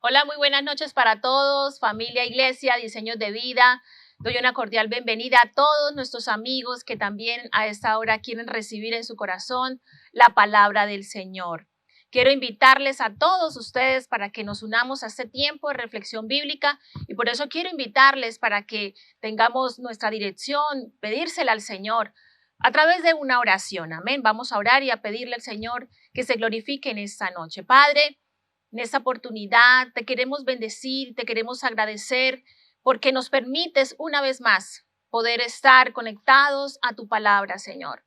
Hola, muy buenas noches para todos, familia, iglesia, diseños de vida. Doy una cordial bienvenida a todos nuestros amigos que también a esta hora quieren recibir en su corazón la palabra del Señor. Quiero invitarles a todos ustedes para que nos unamos a este tiempo de reflexión bíblica y por eso quiero invitarles para que tengamos nuestra dirección, pedírsela al Señor a través de una oración. Amén. Vamos a orar y a pedirle al Señor que se glorifique en esta noche. Padre, en esta oportunidad te queremos bendecir, te queremos agradecer porque nos permites una vez más poder estar conectados a tu palabra, Señor.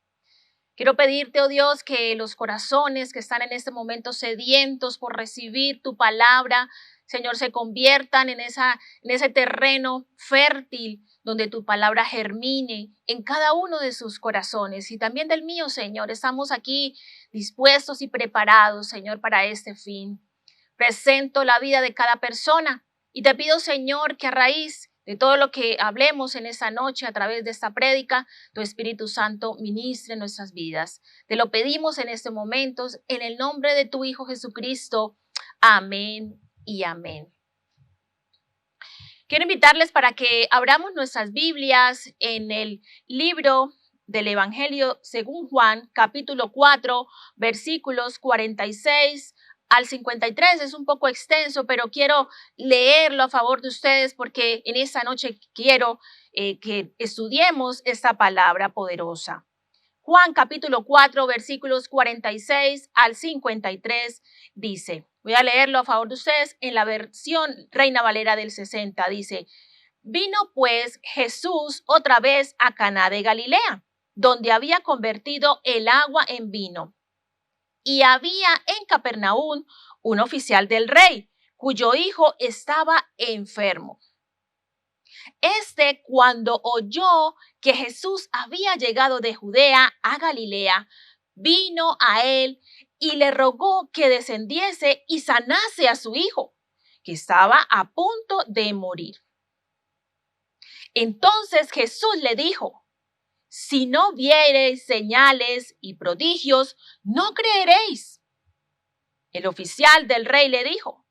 Quiero pedirte, oh Dios, que los corazones que están en este momento sedientos por recibir tu palabra, Señor, se conviertan en ese terreno fértil donde tu palabra germine en cada uno de sus corazones y también del mío, Señor. Estamos aquí dispuestos y preparados, Señor, para este fin. Presento la vida de cada persona y te pido, Señor, que a raíz de todo lo que hablemos en esta noche a través de esta prédica, tu Espíritu Santo ministre nuestras vidas. Te lo pedimos en este momento, en el nombre de tu Hijo Jesucristo. Amén y amén. Quiero invitarles para que abramos nuestras Biblias en el libro del Evangelio según Juan, capítulo 4, versículos 46 al 53. Es un poco extenso, pero quiero leerlo a favor de ustedes porque en esta noche quiero que estudiemos esta palabra poderosa. Juan capítulo 4, versículos 46 al 53 dice, voy a leerlo a favor de ustedes en la versión Reina Valera del 60, dice, vino pues Jesús otra vez a Caná de Galilea, donde había convertido el agua en vino. Y había en Capernaum un oficial del rey, cuyo hijo estaba enfermo. Cuando oyó que Jesús había llegado de Judea a Galilea, vino a él y le rogó que descendiese y sanase a su hijo, que estaba a punto de morir. Entonces Jesús le dijo, si no viereis señales y prodigios, no creeréis. El oficial del rey le dijo,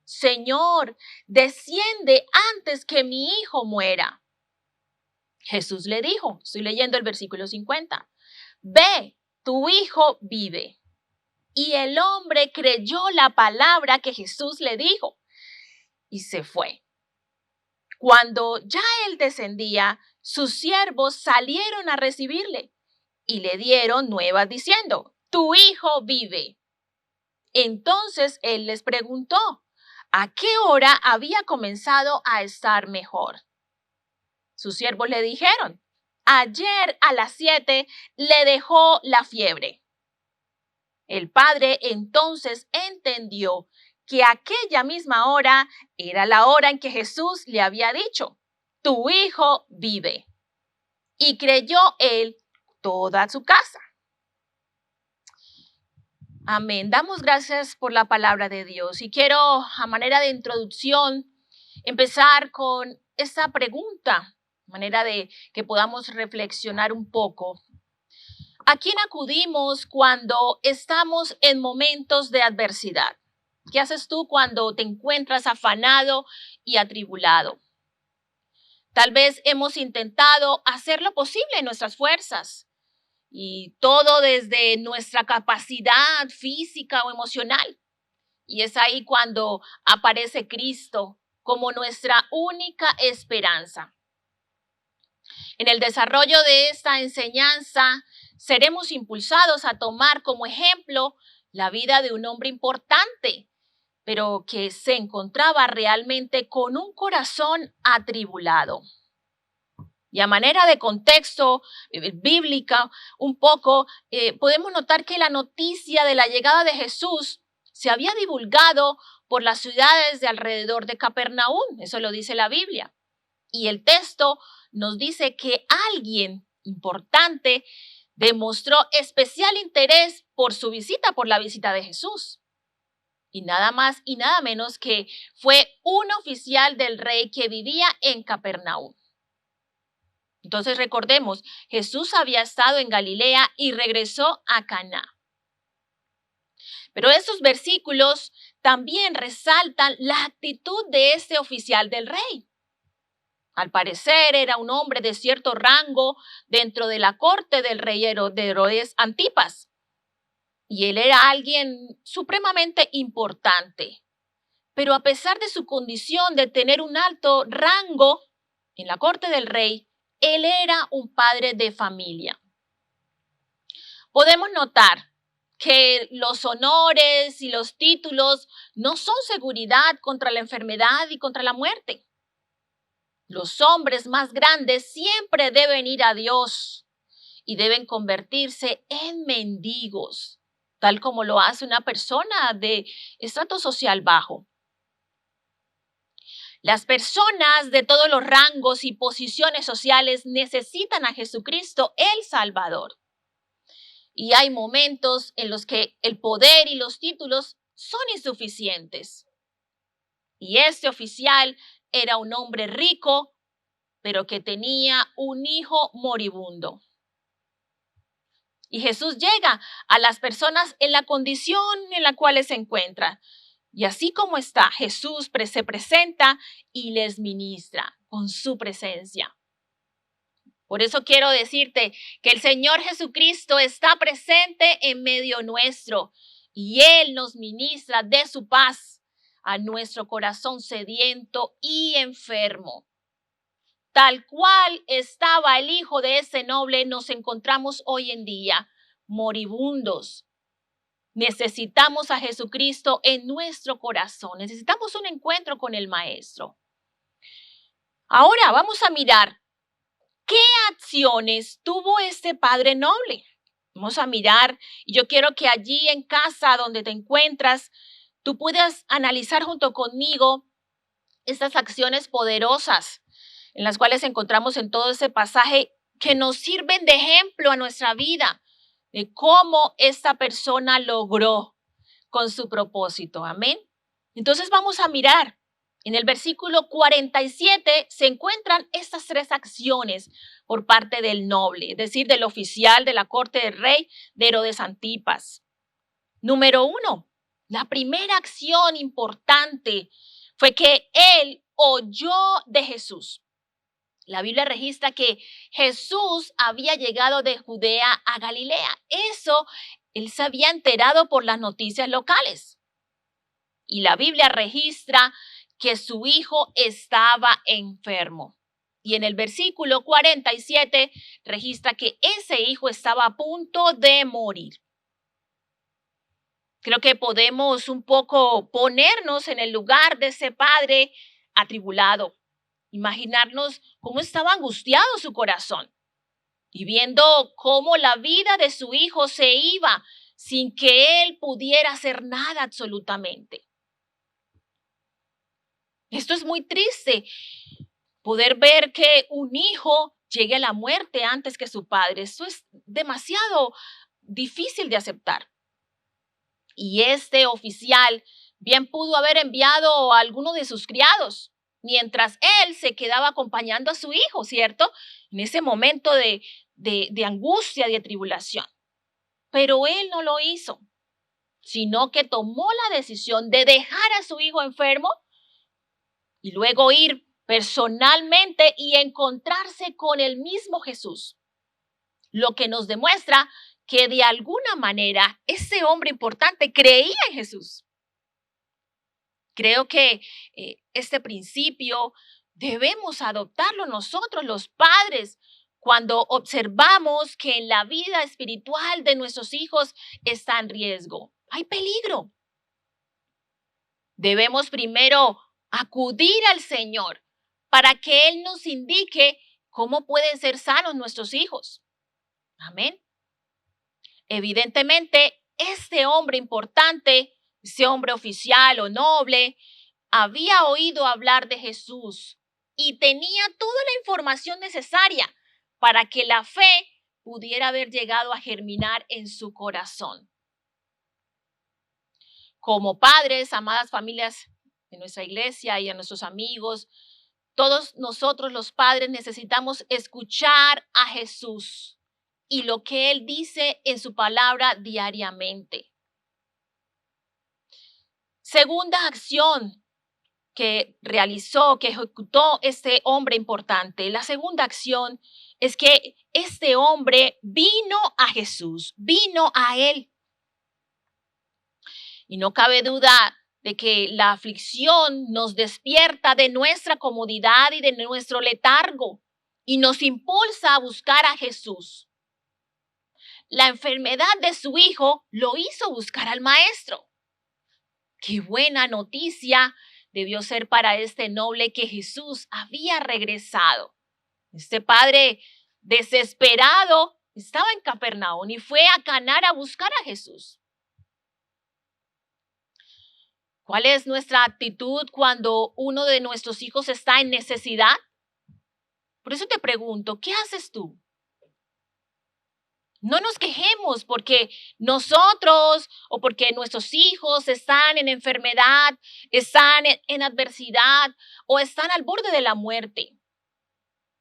Señor, desciende antes que mi hijo muera. Jesús le dijo, estoy leyendo el versículo 50, ve, tu hijo vive. Y el hombre creyó la palabra que Jesús le dijo y se fue. Cuando ya él descendía, sus siervos salieron a recibirle y le dieron nuevas diciendo, tu hijo vive. Entonces él les preguntó, ¿a qué hora había comenzado a estar mejor? Sus siervos le dijeron, ayer a las 7 le dejó la fiebre. El padre entonces entendió que aquella misma hora era la hora en que Jesús le había dicho, tu hijo vive. Y creyó él toda su casa. Amén. Damos gracias por la palabra de Dios. Y quiero, a manera de introducción, empezar con esta pregunta, de manera de que podamos reflexionar un poco. ¿A quién acudimos cuando estamos en momentos de adversidad? ¿Qué haces tú cuando te encuentras afanado y atribulado? Tal vez hemos intentado hacer lo posible en nuestras fuerzas y todo desde nuestra capacidad física o emocional. Y es ahí cuando aparece Cristo como nuestra única esperanza. En el desarrollo de esta enseñanza, seremos impulsados a tomar como ejemplo la vida de un hombre importante, pero que se encontraba realmente con un corazón atribulado. Y a manera de contexto bíblica, un poco, podemos notar que la noticia de la llegada de Jesús se había divulgado por las ciudades de alrededor de Capernaum. Eso lo dice la Biblia. Y el texto nos dice que alguien importante demostró especial interés por la visita de Jesús. Y nada más y nada menos que fue un oficial del rey que vivía en Capernaum. Entonces recordemos, Jesús había estado en Galilea y regresó a Caná. Pero estos versículos también resaltan la actitud de este oficial del rey. Al parecer era un hombre de cierto rango dentro de la corte del rey de Herodes Antipas. Y él era alguien supremamente importante. Pero a pesar de su condición de tener un alto rango en la corte del rey, él era un padre de familia. Podemos notar que los honores y los títulos no son seguridad contra la enfermedad y contra la muerte. Los hombres más grandes siempre deben ir a Dios y deben convertirse en mendigos, tal como lo hace una persona de estrato social bajo. Las personas de todos los rangos y posiciones sociales necesitan a Jesucristo, el Salvador. Y hay momentos en los que el poder y los títulos son insuficientes. Y este oficial era un hombre rico, pero que tenía un hijo moribundo. Y Jesús llega a las personas en la condición en la cual se encuentran. Y así como está, Jesús se presenta y les ministra con su presencia. Por eso quiero decirte que el Señor Jesucristo está presente en medio nuestro y Él nos ministra de su paz a nuestro corazón sediento y enfermo. Tal cual estaba el hijo de ese noble, nos encontramos hoy en día moribundos. Necesitamos a Jesucristo en nuestro corazón. Necesitamos un encuentro con el Maestro. Ahora vamos a mirar qué acciones tuvo este padre noble. Vamos a mirar, y yo quiero que allí en casa donde te encuentras, tú puedas analizar junto conmigo estas acciones poderosas en las cuales encontramos en todo ese pasaje que nos sirven de ejemplo a nuestra vida, de cómo esta persona logró con su propósito. Amén. Entonces vamos a mirar. En el versículo 47 se encuentran estas tres acciones por parte del noble, es decir, del oficial de la corte del rey de Herodes Antipas. Número 1, la primera acción importante fue que él oyó de Jesús. La Biblia registra que Jesús había llegado de Judea a Galilea. Eso él se había enterado por las noticias locales. Y la Biblia registra que su hijo estaba enfermo. Y en el versículo 47 registra que ese hijo estaba a punto de morir. Creo que podemos un poco ponernos en el lugar de ese padre atribulado. Imaginarnos cómo estaba angustiado su corazón y viendo cómo la vida de su hijo se iba sin que él pudiera hacer nada absolutamente. Esto es muy triste, poder ver que un hijo llegue a la muerte antes que su padre. Esto es demasiado difícil de aceptar. Y este oficial bien pudo haber enviado a alguno de sus criados, mientras él se quedaba acompañando a su hijo, ¿cierto? En ese momento de angustia, de tribulación. Pero él no lo hizo, sino que tomó la decisión de dejar a su hijo enfermo y luego ir personalmente y encontrarse con el mismo Jesús. Lo que nos demuestra que de alguna manera ese hombre importante creía en Jesús. Creo que este principio debemos adoptarlo nosotros, los padres, cuando observamos que en la vida espiritual de nuestros hijos está en riesgo. Hay peligro. Debemos primero acudir al Señor para que Él nos indique cómo pueden ser sanos nuestros hijos. Amén. Evidentemente, este hombre importante, ese hombre oficial o noble, había oído hablar de Jesús y tenía toda la información necesaria para que la fe pudiera haber llegado a germinar en su corazón. Como padres, amadas familias de nuestra iglesia y a nuestros amigos, todos nosotros los padres necesitamos escuchar a Jesús y lo que Él dice en su palabra diariamente. Segunda acción que realizó, que ejecutó este hombre importante. La segunda acción es que este hombre vino a Jesús, vino a él. Y no cabe duda de que la aflicción nos despierta de nuestra comodidad y de nuestro letargo y nos impulsa a buscar a Jesús. La enfermedad de su hijo lo hizo buscar al maestro. Qué buena noticia debió ser para este noble que Jesús había regresado. Este padre desesperado estaba en Capernaum y fue a Caná a buscar a Jesús. ¿Cuál es nuestra actitud cuando uno de nuestros hijos está en necesidad? Por eso te pregunto, ¿qué haces tú? No nos quejemos porque nosotros o porque nuestros hijos están en enfermedad, están en adversidad o están al borde de la muerte.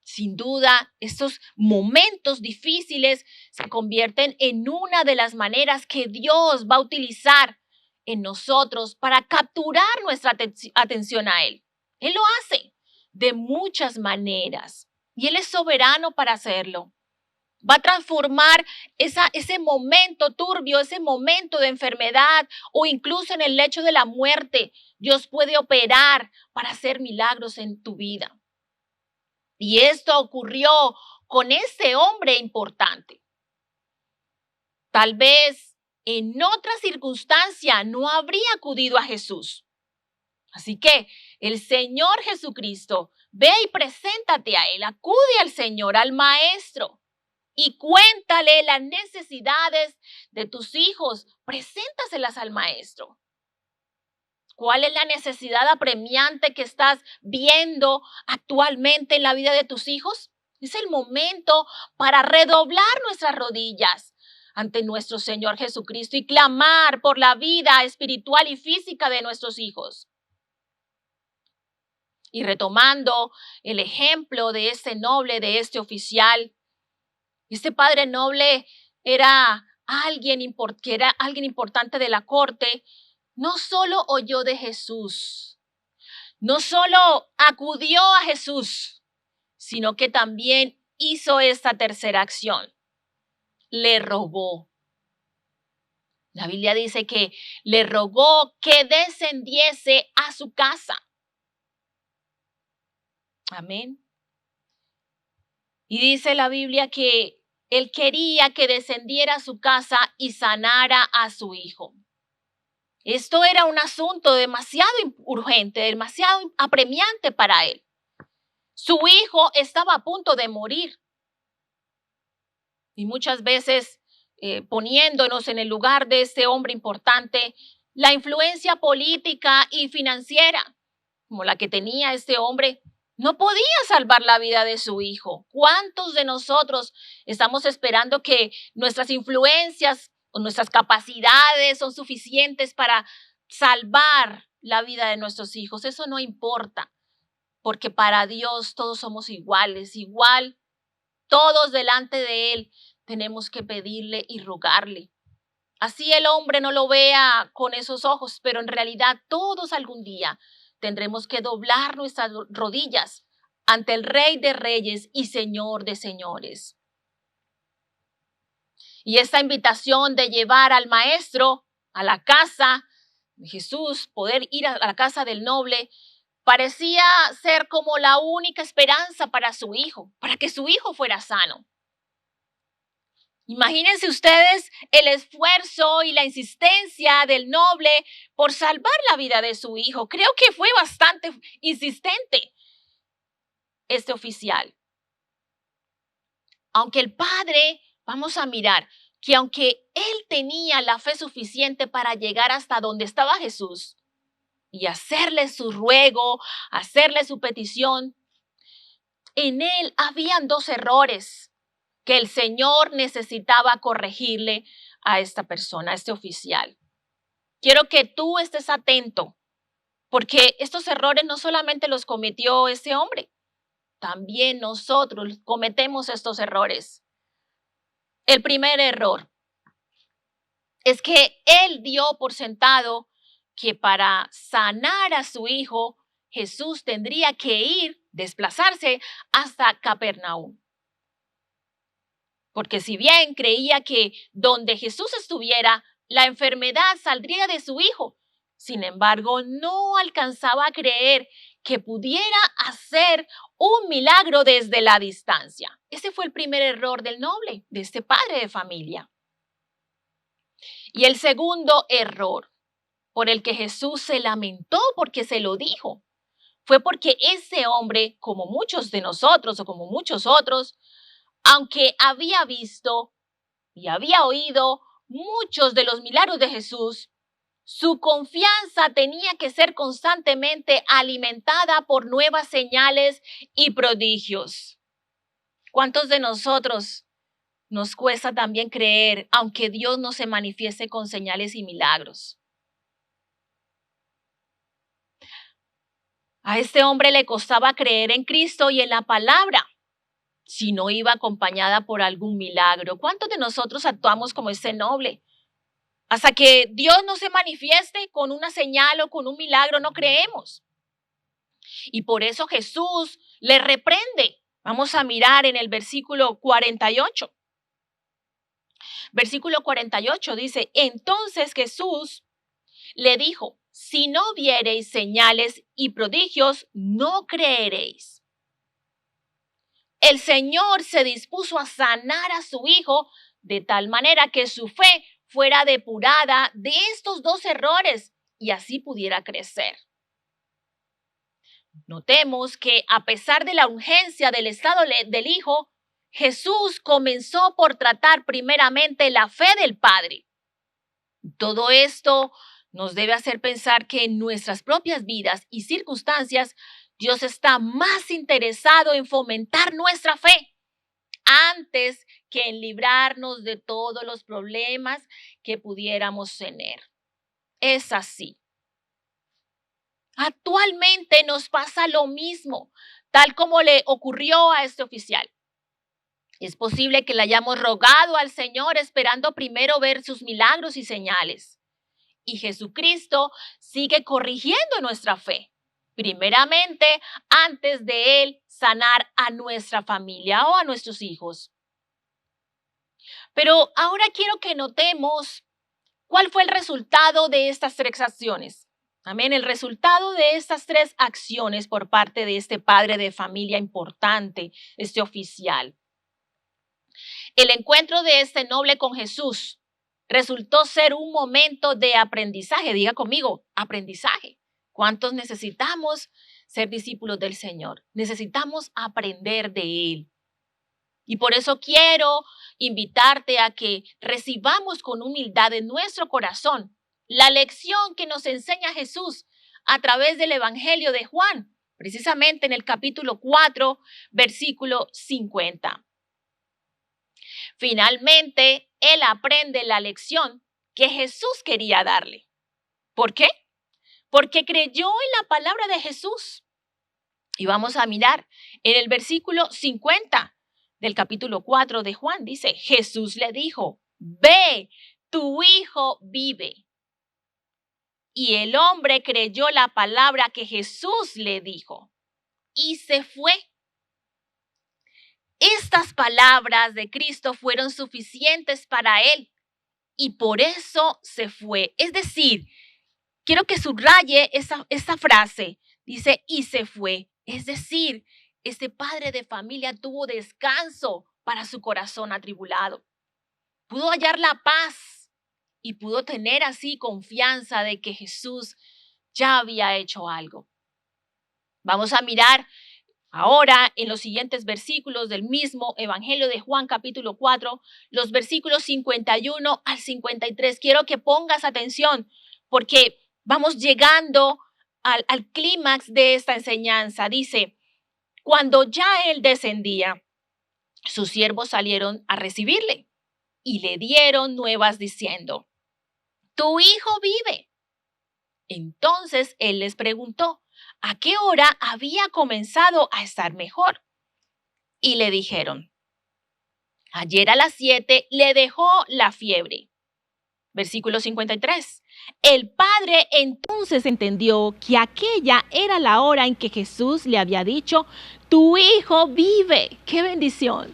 Sin duda, estos momentos difíciles se convierten en una de las maneras que Dios va a utilizar en nosotros para capturar nuestra atención a Él. Él lo hace de muchas maneras y Él es soberano para hacerlo. Va a transformar ese momento turbio, ese momento de enfermedad o incluso en el lecho de la muerte. Dios puede operar para hacer milagros en tu vida. Y esto ocurrió con ese hombre importante. Tal vez en otra circunstancia no habría acudido a Jesús. Así que el Señor Jesucristo, ve y preséntate a Él, acude al Señor, al Maestro. Y cuéntale las necesidades de tus hijos. Preséntaselas al maestro. ¿Cuál es la necesidad apremiante que estás viendo actualmente en la vida de tus hijos? Es el momento para redoblar nuestras rodillas ante nuestro Señor Jesucristo y clamar por la vida espiritual y física de nuestros hijos. Y retomando el ejemplo de este noble, de este oficial, este padre noble era alguien importante de la corte. No solo oyó de Jesús, no solo acudió a Jesús, sino que también hizo esta tercera acción. Le rogó. La Biblia dice que le rogó que descendiese a su casa. Amén. Y dice la Biblia que él quería que descendiera a su casa y sanara a su hijo. Esto era un asunto demasiado urgente, demasiado apremiante para él. Su hijo estaba a punto de morir. Y muchas veces, poniéndonos en el lugar de este hombre importante, la influencia política y financiera, como la que tenía este hombre, no podía salvar la vida de su hijo. ¿Cuántos de nosotros estamos esperando que nuestras influencias o nuestras capacidades son suficientes para salvar la vida de nuestros hijos? Eso no importa, porque para Dios todos somos iguales, todos delante de Él tenemos que pedirle y rogarle. Así el hombre no lo vea con esos ojos, pero en realidad todos algún día tendremos que doblar nuestras rodillas ante el Rey de Reyes y Señor de Señores. Y esta invitación de llevar al maestro a la casa de Jesús, poder ir a la casa del noble, parecía ser como la única esperanza para su hijo, para que su hijo fuera sano. Imagínense ustedes el esfuerzo y la insistencia del noble por salvar la vida de su hijo. Creo que fue bastante insistente este oficial. Aunque el padre, vamos a mirar, que aunque él tenía la fe suficiente para llegar hasta donde estaba Jesús y hacerle su ruego, hacerle su petición, en él habían dos errores que el Señor necesitaba corregirle a esta persona, a este oficial. Quiero que tú estés atento, porque estos errores no solamente los cometió ese hombre, también nosotros cometemos estos errores. El primer error es que él dio por sentado que para sanar a su hijo, Jesús tendría que desplazarse hasta Capernaum. Porque si bien creía que donde Jesús estuviera, la enfermedad saldría de su hijo, sin embargo, no alcanzaba a creer que pudiera hacer un milagro desde la distancia. Ese fue el primer error del noble, de este padre de familia. Y el segundo error por el que Jesús se lamentó porque se lo dijo, fue porque ese hombre, como muchos de nosotros o como muchos otros, aunque había visto y había oído muchos de los milagros de Jesús, su confianza tenía que ser constantemente alimentada por nuevas señales y prodigios. ¿Cuántos de nosotros nos cuesta también creer, aunque Dios no se manifieste con señales y milagros? A este hombre le costaba creer en Cristo y en la palabra, si no iba acompañada por algún milagro. ¿Cuántos de nosotros actuamos como este noble? Hasta que Dios no se manifieste con una señal o con un milagro, no creemos. Y por eso Jesús le reprende. Vamos a mirar en el versículo 48. Versículo 48 dice, entonces Jesús le dijo, si no viereis señales y prodigios, no creeréis. El Señor se dispuso a sanar a su hijo de tal manera que su fe fuera depurada de estos dos errores y así pudiera crecer. Notemos que a pesar de la urgencia del estado del hijo, Jesús comenzó por tratar primeramente la fe del Padre. Todo esto nos debe hacer pensar que en nuestras propias vidas y circunstancias, Dios está más interesado en fomentar nuestra fe antes que en librarnos de todos los problemas que pudiéramos tener. Es así. Actualmente nos pasa lo mismo, tal como le ocurrió a este oficial. Es posible que le hayamos rogado al Señor esperando primero ver sus milagros y señales. Y Jesucristo sigue corrigiendo nuestra fe, primeramente antes de Él sanar a nuestra familia o a nuestros hijos. Pero ahora quiero que notemos cuál fue el resultado de estas tres acciones. Amén. El resultado de estas tres acciones por parte de este padre de familia importante, este oficial. El encuentro de este noble con Jesús resultó ser un momento de aprendizaje. Diga conmigo, aprendizaje. ¿Cuántos necesitamos ser discípulos del Señor? Necesitamos aprender de Él. Y por eso quiero invitarte a que recibamos con humildad en nuestro corazón la lección que nos enseña Jesús a través del Evangelio de Juan, precisamente en el capítulo 4, versículo 50. Finalmente, él aprende la lección que Jesús quería darle. ¿Por qué? Porque creyó en la palabra de Jesús. Y vamos a mirar en el versículo 50 del capítulo 4 de Juan. Dice, Jesús le dijo, ve, tu hijo vive. Y el hombre creyó la palabra que Jesús le dijo y se fue. Estas palabras de Cristo fueron suficientes para él y por eso se fue. Es decir, quiero que subraye esa frase. Dice, y se fue. Es decir, este padre de familia tuvo descanso para su corazón atribulado. Pudo hallar la paz y pudo tener así confianza de que Jesús ya había hecho algo. Vamos a mirar ahora en los siguientes versículos del mismo Evangelio de Juan capítulo 4, los versículos 51 al 53. Quiero que pongas atención porque vamos llegando al clímax de esta enseñanza. Dice, cuando ya él descendía, sus siervos salieron a recibirle y le dieron nuevas diciendo, tu hijo vive. Entonces él les preguntó, ¿a qué hora había comenzado a estar mejor? Y le dijeron, ayer a las 7 le dejó la fiebre. Versículo 53. El padre entonces entendió que aquella era la hora en que Jesús le había dicho, tu hijo vive. ¡Qué bendición!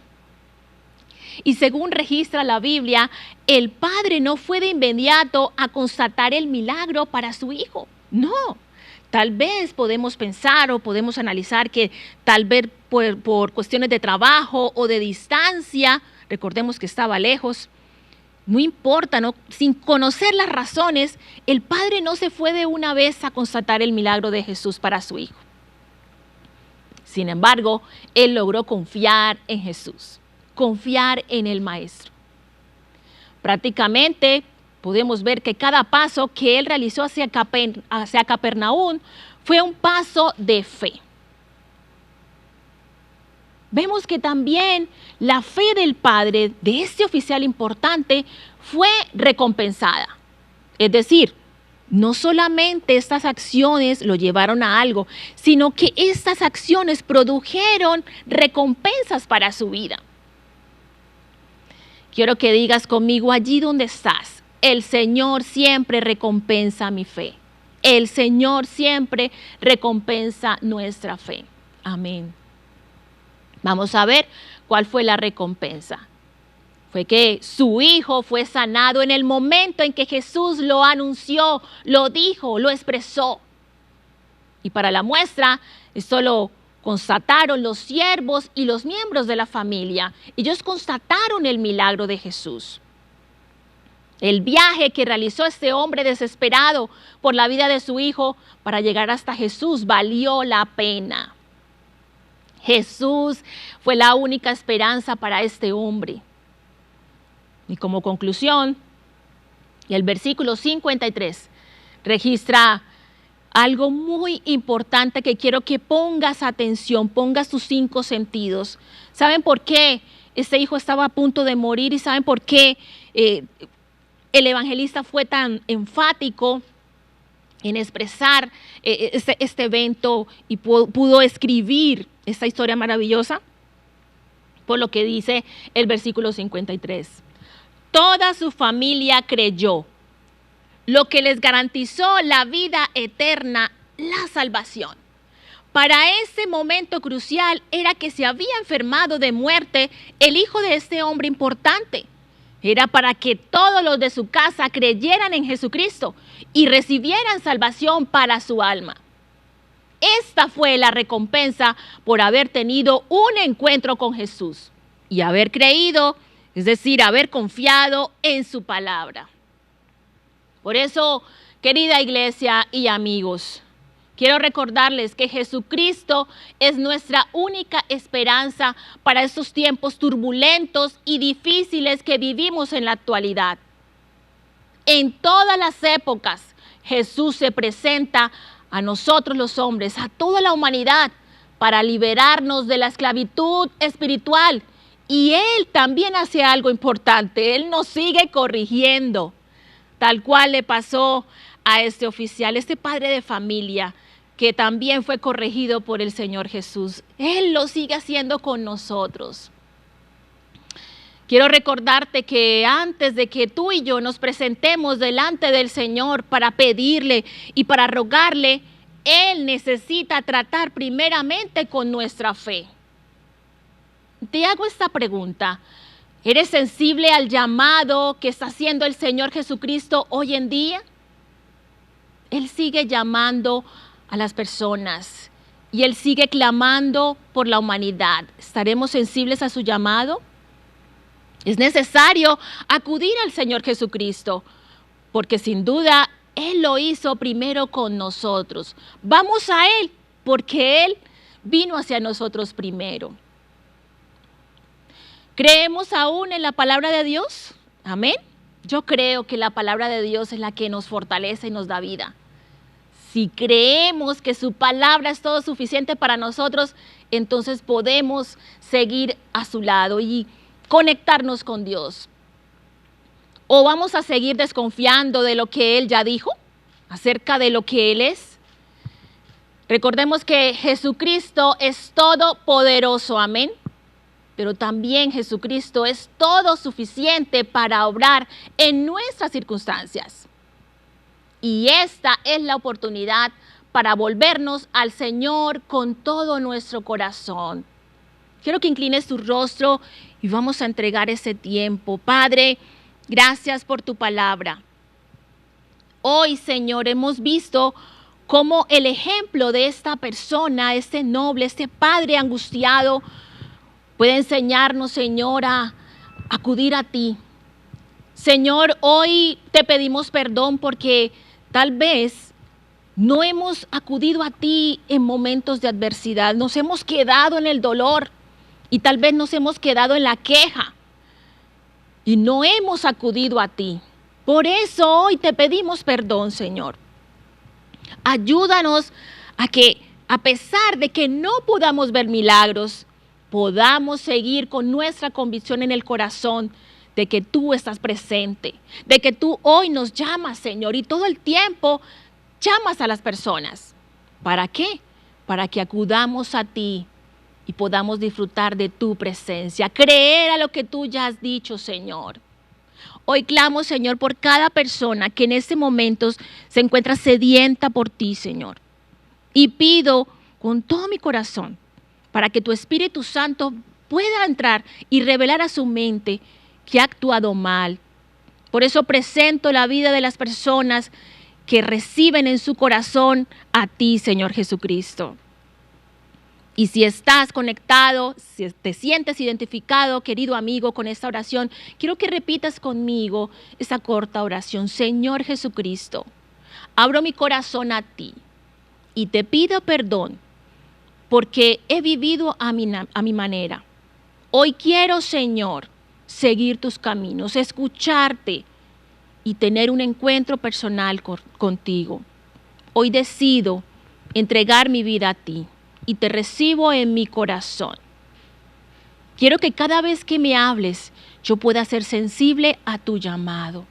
Y según registra la Biblia, el padre no fue de inmediato a constatar el milagro para su hijo. No. Tal vez podemos pensar o podemos analizar que tal vez por cuestiones de trabajo o de distancia, recordemos que estaba lejos, no importa, ¿no? Sin conocer las razones, el padre no se fue de una vez a constatar el milagro de Jesús para su hijo. Sin embargo, él logró confiar en Jesús, confiar en el Maestro. Prácticamente podemos ver que cada paso que él realizó hacia Capernaum fue un paso de fe. Vemos que también la fe del padre de este oficial importante fue recompensada. Es decir, no solamente estas acciones lo llevaron a algo, sino que estas acciones produjeron recompensas para su vida. Quiero que digas conmigo allí donde estás, el Señor siempre recompensa mi fe. El Señor siempre recompensa nuestra fe. Amén. Vamos a ver cuál fue la recompensa. Fue que su hijo fue sanado en el momento en que Jesús lo anunció, lo dijo, lo expresó. Y para la muestra, esto lo constataron los siervos y los miembros de la familia. Ellos constataron el milagro de Jesús. El viaje que realizó este hombre desesperado por la vida de su hijo para llegar hasta Jesús valió la pena. Jesús fue la única esperanza para este hombre. Y como conclusión, el versículo 53 registra algo muy importante que quiero que pongas atención, pongas tus 5 sentidos. ¿Saben por qué este hijo estaba a punto de morir? ¿Y saben por qué el evangelista fue tan enfático en expresar este evento y pudo escribir esta historia maravillosa? Por lo que dice el versículo 53. Toda su familia creyó, lo que les garantizó la vida eterna, la salvación. Para ese momento crucial era que se había enfermado de muerte el hijo de este hombre importante. Era para que todos los de su casa creyeran en Jesucristo y recibieran salvación para su alma. Esta fue la recompensa por haber tenido un encuentro con Jesús y haber creído, es decir, haber confiado en su palabra. Por eso, querida iglesia y amigos, quiero recordarles que Jesucristo es nuestra única esperanza para estos tiempos turbulentos y difíciles que vivimos en la actualidad. En todas las épocas, Jesús se presenta a nosotros los hombres, a toda la humanidad, para liberarnos de la esclavitud espiritual. Y Él también hace algo importante, Él nos sigue corrigiendo, tal cual le pasó a este oficial, este padre de familia, que también fue corregido por el Señor Jesús. Él lo sigue haciendo con nosotros. Quiero recordarte que antes de que tú y yo nos presentemos delante del Señor para pedirle y para rogarle, Él necesita tratar primeramente con nuestra fe. Te hago esta pregunta. ¿Eres sensible al llamado que está haciendo el Señor Jesucristo hoy en día? Él sigue llamando a las personas y Él sigue clamando por la humanidad. ¿Estaremos sensibles a su llamado? Es necesario acudir al Señor Jesucristo, porque sin duda Él lo hizo primero con nosotros. Vamos a Él, porque Él vino hacia nosotros primero. ¿Creemos aún en la palabra de Dios? Amén. Yo creo que la palabra de Dios es la que nos fortalece y nos da vida. Si creemos que su palabra es todo suficiente para nosotros, entonces podemos seguir a su lado y conectarnos con Dios. ¿O vamos a seguir desconfiando de lo que Él ya dijo acerca de lo que Él es? Recordemos que Jesucristo es todopoderoso, amén. pero también Jesucristo es todo suficiente para obrar en nuestras circunstancias. Y esta es la oportunidad para volvernos al Señor con todo nuestro corazón. Quiero que inclines tu rostro y vamos a entregar ese tiempo. Padre, gracias por tu palabra. Hoy, Señor, hemos visto cómo el ejemplo de esta persona, este noble, este padre angustiado, puede enseñarnos, Señor, a acudir a ti. Señor, hoy te pedimos perdón porque tal vez no hemos acudido a ti en momentos de adversidad. Nos hemos quedado en el dolor y tal vez nos hemos quedado en la queja y no hemos acudido a ti. Por eso hoy te pedimos perdón, Señor. Ayúdanos a que, a pesar de que no podamos ver milagros, podamos seguir con nuestra convicción en el corazón de que tú estás presente, de que tú hoy nos llamas, Señor, y todo el tiempo llamas a las personas. ¿Para qué? Para que acudamos a ti y podamos disfrutar de tu presencia, creer a lo que tú ya has dicho, Señor. Hoy clamo, Señor, por cada persona que en este momento se encuentra sedienta por ti, Señor. Y pido con todo mi corazón para que tu Espíritu Santo pueda entrar y revelar a su mente que ha actuado mal. Por eso presento la vida de las personas que reciben en su corazón a ti, Señor Jesucristo. Y si estás conectado, si te sientes identificado, querido amigo, con esta oración, quiero que repitas conmigo esa corta oración. Señor Jesucristo, abro mi corazón a ti y te pido perdón porque he vivido a mi manera. Hoy quiero, Señor, seguir tus caminos, escucharte y tener un encuentro personal contigo. Hoy decido entregar mi vida a ti y te recibo en mi corazón. Quiero que cada vez que me hables, yo pueda ser sensible a tu llamado.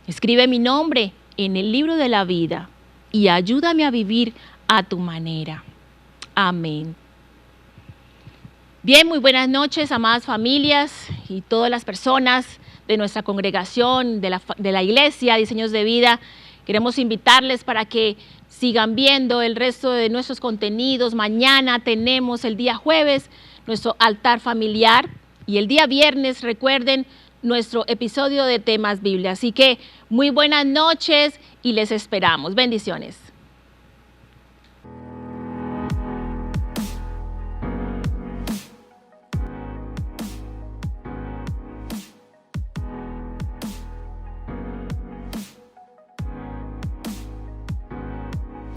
Escribe mi nombre en el libro de la vida y ayúdame a vivir a tu manera. Amén. Bien, muy buenas noches, amadas familias y todas las personas de nuestra congregación, de la iglesia, Diseños de Vida. Queremos invitarles para que sigan viendo el resto de nuestros contenidos. Mañana tenemos el día jueves nuestro altar familiar y el día viernes, recuerden, nuestro episodio de temas Biblia. Así que muy buenas noches y les esperamos. Bendiciones.